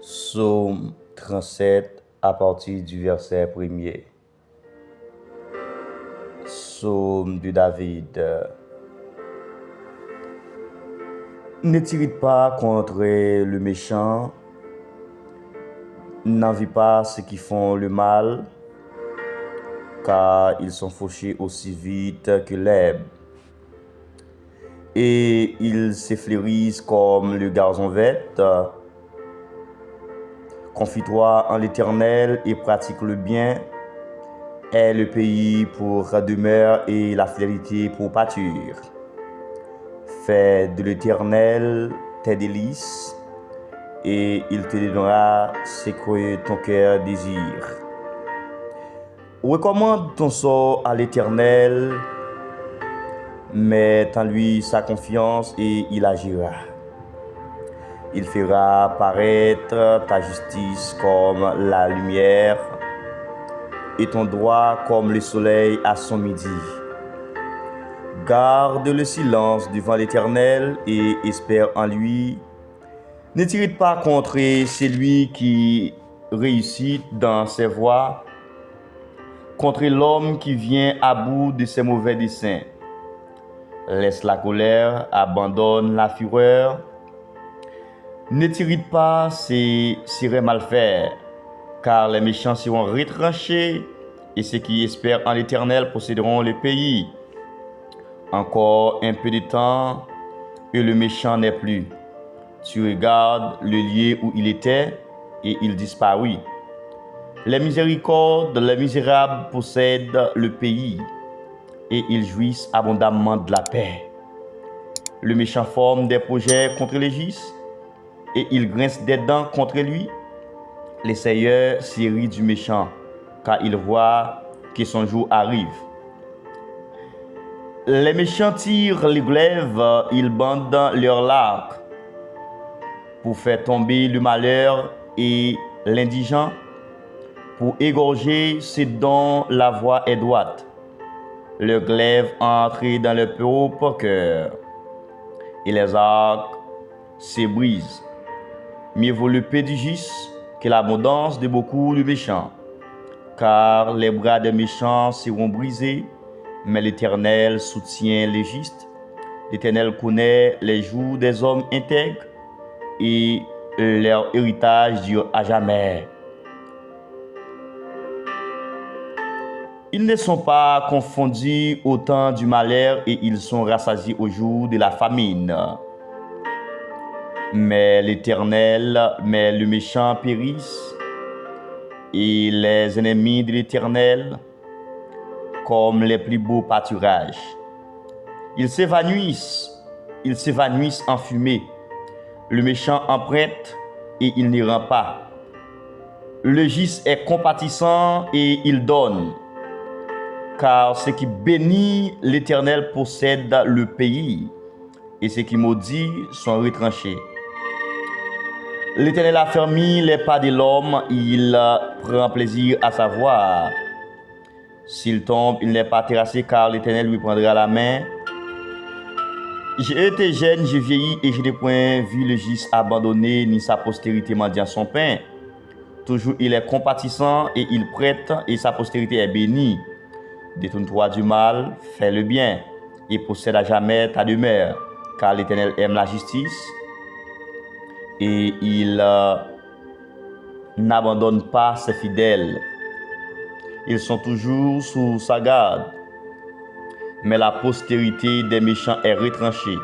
Psaume 37 à partir du verset 1er. Psaume de David. Ne t'irrite pas contre le méchant, n'envie pas ceux qui font le mal, car ils sont fauchés aussi vite que l'herbe. Et ils s'effleurissent comme le gazon vert. Confie-toi en l'Éternel et pratique le bien. Aie le pays pour demeure et la fidélité pour pâture. Fais de l'Éternel tes délices et il te donnera ce que ton cœur désire. Recommande ton sort à l'Éternel, mets en lui sa confiance et il agira. Il fera paraître ta justice comme la lumière et ton droit comme le soleil à son midi. Garde le silence devant l'Éternel et espère en lui. Ne t'irrite pas contre celui qui réussit dans ses voies, contre l'homme qui vient à bout de ses mauvais desseins. Laisse la colère, abandonne la fureur. Ne t'irrite pas, c'est serait mal faire, car les méchants seront retranchés et ceux qui espèrent en l'Éternel posséderont le pays. Encore un peu de temps et le méchant n'est plus. Tu regardes le lieu où il était et il disparut. Les miséricordes, les misérables possèdent le pays et ils jouissent abondamment de la paix. Le méchant forme des projets contre les justes et il grince des dents contre lui. Les seigneurs s'irritent du méchant, car il voit que son jour arrive. Les méchants tirent les glaives, ils bandent leurs arcs pour faire tomber le malheur et l'indigent, pour égorger ceux dont la voie est droite. Leurs glaives entrent dans leur propre cœur et les arcs se brisent. Mieux vaut le peu du juste que l'abondance de beaucoup de méchants, car les bras des méchants seront brisés, mais l'Éternel soutient les justes. L'Éternel connaît les jours des hommes intègres et leur héritage dure à jamais. Ils ne sont pas confondus au temps du malheur et ils sont rassasiés au jour de la famine. Mais le méchant périssent, et les ennemis de l'Éternel, comme les plus beaux pâturages. Ils s'évanouissent en fumée. Le méchant emprunte et il ne rend pas. Le juste est compatissant et il donne, car ceux qui bénissent l'Éternel possèdent le pays, et ceux qui maudits sont retranchés. L'Éternel a fermé les pas de l'homme, il prend plaisir à savoir. S'il tombe, il n'est pas terrassé, car l'Éternel lui prendra la main. J'ai été jeune, j'ai vieilli, et je n'ai point vu le juste abandonné, ni sa postérité mendiant son pain. Toujours il est compatissant, et il prête, et sa postérité est bénie. Détourne-toi du mal, fais le bien, et possède à jamais ta demeure, car l'Éternel aime la justice, et il n'abandonne pas ses fidèles. Ils sont toujours sous sa garde, mais la postérité des méchants est retranchée.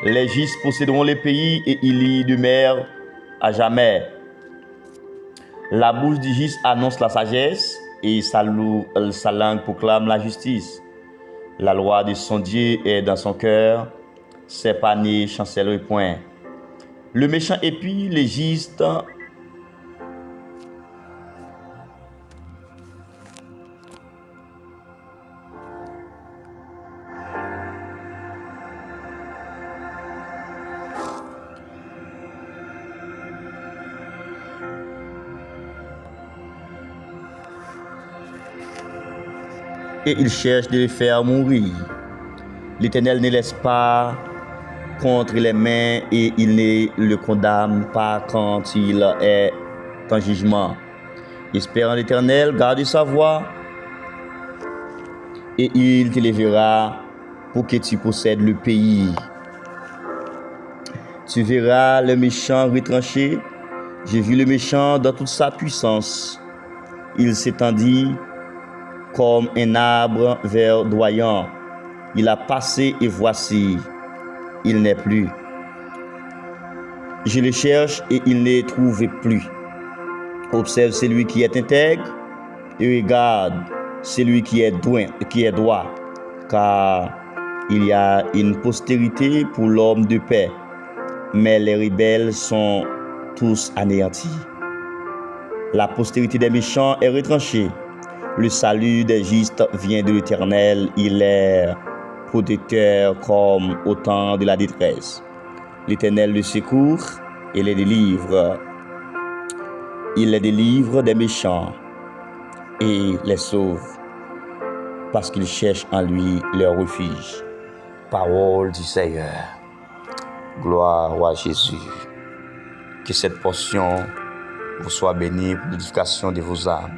Les justes posséderont le pays et il y demeure à jamais. La bouche du juste annonce la sagesse et sa langue proclame la justice. La loi de son Dieu est dans son cœur, ses paniers chancellent point. Le méchant épie les justes, et il cherche de les faire mourir. L'Éternel ne laisse pas contre les mains et il ne le condamne pas quand il est en jugement. Espère en l'Éternel, garde sa voie et il t'élèvera pour que tu possèdes le pays. Tu verras le méchant retranché. J'ai vu le méchant dans toute sa puissance. Il s'étendit comme un arbre verdoyant. Il a passé et voici, il n'est plus. Je le cherche et il ne trouve plus. Observe celui qui est intègre et regarde celui qui est droit, car il y a une postérité pour l'homme de paix, mais les rebelles sont tous anéantis. La postérité des méchants est retranchée. Le salut des justes vient de l'Éternel. Il est protecteur comme au temps de la détresse. L'Éternel le secourt et les délivre. Il les délivre des méchants et les sauve parce qu'ils cherchent en lui leur refuge. Parole du Seigneur. Gloire à Jésus. Que cette portion vous soit bénie pour l'édification de vos âmes.